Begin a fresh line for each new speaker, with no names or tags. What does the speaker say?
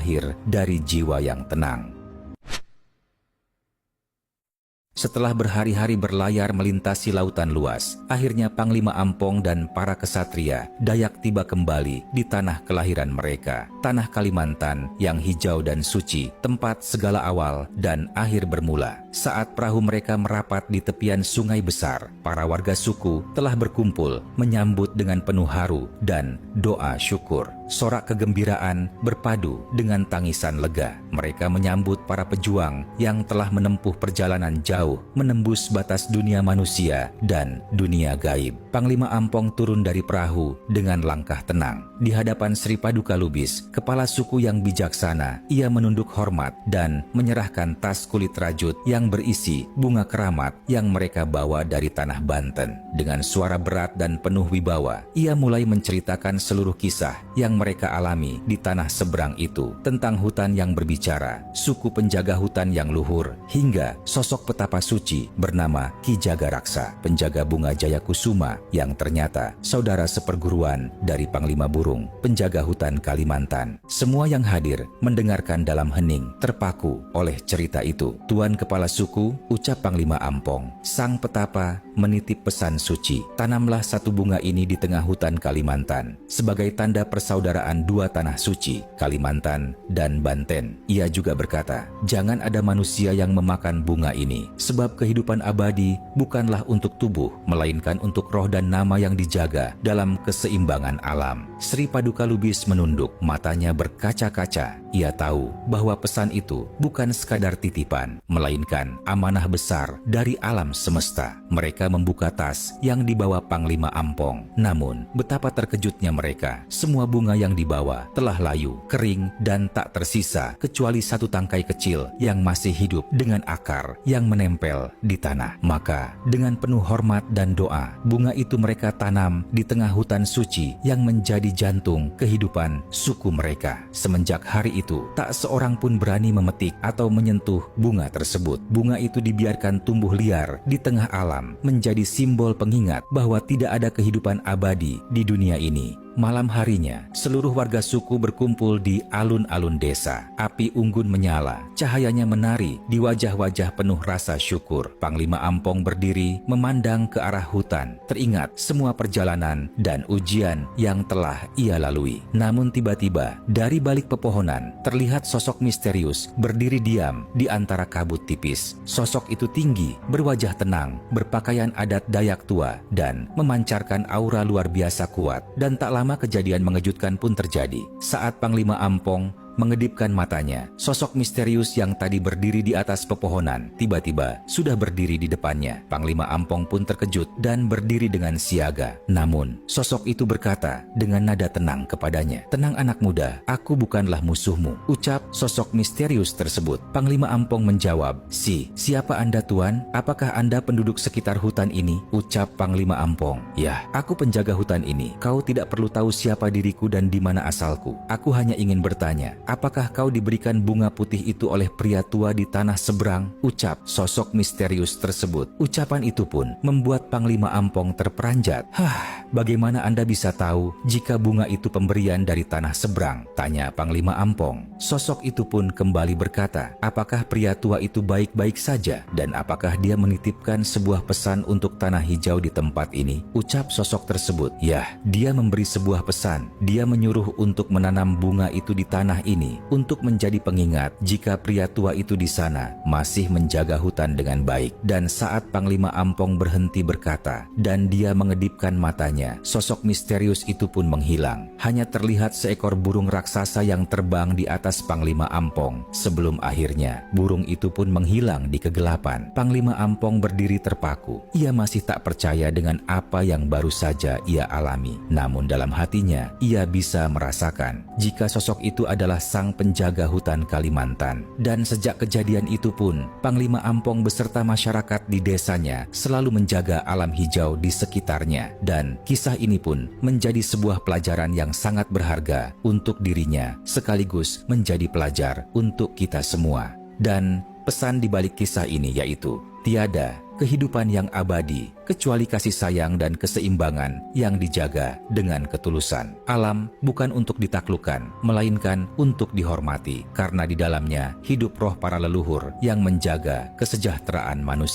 lahir dari jiwa yang tenang. Setelah berhari-hari berlayar melintasi lautan luas, akhirnya Panglima Ampong dan para kesatria Dayak tiba kembali di tanah kelahiran mereka, tanah Kalimantan yang hijau dan suci, tempat segala awal dan akhir bermula. Saat perahu mereka merapat di tepian sungai besar, para warga suku telah berkumpul menyambut dengan penuh haru dan doa syukur. Sorak kegembiraan berpadu dengan tangisan lega. Mereka menyambut para pejuang yang telah menempuh perjalanan jauh menembus batas dunia manusia dan dunia gaib. Panglima Ampong turun dari perahu dengan langkah tenang. Di hadapan Sri Paduka Lubis, kepala suku yang bijaksana, ia menunduk hormat dan menyerahkan tas kulit rajut yang berisi bunga keramat yang mereka bawa dari tanah Banten. Dengan suara berat dan penuh wibawa, ia mulai menceritakan seluruh kisah yang mereka alami di tanah seberang itu, tentang hutan yang berbicara, suku penjaga hutan yang luhur, hingga sosok petapa suci bernama Ki Jagaraksa, penjaga bunga Jayakusuma yang ternyata saudara seperguruan dari Panglima Burung, penjaga hutan Kalimantan. Semua yang hadir mendengarkan dalam hening, terpaku oleh cerita itu. Tuan Kepala Suku, ucap Panglima Ampong, sang petapa menitip pesan suci, tanamlah satu bunga ini di tengah hutan Kalimantan sebagai tanda persaudaraan dua tanah suci, Kalimantan dan Banten. Ia juga berkata, jangan ada manusia yang memakan bunga ini, sebab kehidupan abadi bukanlah untuk tubuh, melainkan untuk roh dan nama yang dijaga dalam keseimbangan alam. Sri Paduka Lubis menunduk, matanya berkaca-kaca. Ia tahu bahwa pesan itu bukan sekadar titipan, melainkan amanah besar dari alam semesta. Mereka membuka tas yang dibawa Panglima Ampong. Namun, betapa terkejutnya mereka. Semua bunga yang dibawa telah layu, kering, dan tak tersisa kecuali satu tangkai kecil yang masih hidup dengan akar yang menempel di tanah. Maka, dengan penuh hormat dan doa, bunga itu mereka tanam di tengah hutan suci yang menjadi jantung kehidupan suku mereka. Semenjak hari itu, tak seorang pun berani memetik atau menyentuh bunga tersebut. Bunga itu dibiarkan tumbuh liar di tengah alam, menjadi simbol pengingat bahwa tidak ada kehidupan abadi di dunia ini. Malam harinya, seluruh warga suku berkumpul di alun-alun desa. Api unggun menyala, cahayanya menari di wajah-wajah penuh rasa syukur. Panglima Ampong berdiri memandang ke arah hutan, teringat semua perjalanan dan ujian yang telah ia lalui. Namun tiba-tiba, dari balik pepohonan, terlihat sosok misterius berdiri diam di antara kabut tipis. Sosok itu tinggi, berwajah tenang, berpakaian adat Dayak tua, dan memancarkan aura luar biasa kuat. Dan tak lama kejadian mengejutkan pun terjadi. Saat Panglima Ampong mengedipkan matanya, sosok misterius yang tadi berdiri di atas pepohonan tiba-tiba sudah berdiri di depannya. Panglima Ampong pun terkejut dan berdiri dengan siaga. Namun, sosok itu berkata dengan nada tenang kepadanya, "Tenang anak muda, aku bukanlah musuhmu," ucap sosok misterius tersebut. Panglima Ampong menjawab, "Siapa Anda tuan? Apakah Anda penduduk sekitar hutan ini?" ucap Panglima Ampong. "Ya, aku penjaga hutan ini. Kau tidak perlu tahu siapa diriku dan di mana asalku. Aku hanya ingin bertanya, apakah kau diberikan bunga putih itu oleh pria tua di tanah seberang?" ucap sosok misterius tersebut. Ucapan itu pun membuat Panglima Ampong terperanjat. Bagaimana Anda bisa tahu jika bunga itu pemberian dari tanah seberang?" tanya Panglima Ampong. Sosok itu pun kembali berkata, "Apakah pria tua itu baik-baik saja? Dan apakah dia menitipkan sebuah pesan untuk tanah hijau di tempat ini?" ucap sosok tersebut. "Ya, dia memberi sebuah pesan. Dia menyuruh untuk menanam bunga itu di tanah ini untuk menjadi pengingat jika pria tua itu di sana masih menjaga hutan dengan baik." Dan saat Panglima Ampong berhenti berkata dan dia mengedipkan matanya, sosok misterius itu pun menghilang. Hanya terlihat seekor burung raksasa yang terbang di atas Panglima Ampong. Sebelum akhirnya burung itu pun menghilang di kegelapan. Panglima Ampong berdiri terpaku. Ia masih tak percaya dengan apa yang baru saja ia alami. Namun dalam hatinya ia bisa merasakan jika sosok itu adalah sang penjaga hutan Kalimantan. Dan sejak kejadian itu pun, Panglima Ampong beserta masyarakat di desanya selalu menjaga alam hijau di sekitarnya. Dan kisah ini pun menjadi sebuah pelajaran yang sangat berharga untuk dirinya, sekaligus menjadi pelajar untuk kita semua. Dan pesan di balik kisah ini yaitu, tiada kehidupan yang abadi, kecuali kasih sayang dan keseimbangan yang dijaga dengan ketulusan. Alam bukan untuk ditaklukkan, melainkan untuk dihormati, karena di dalamnya hidup roh para leluhur yang menjaga kesejahteraan manusia.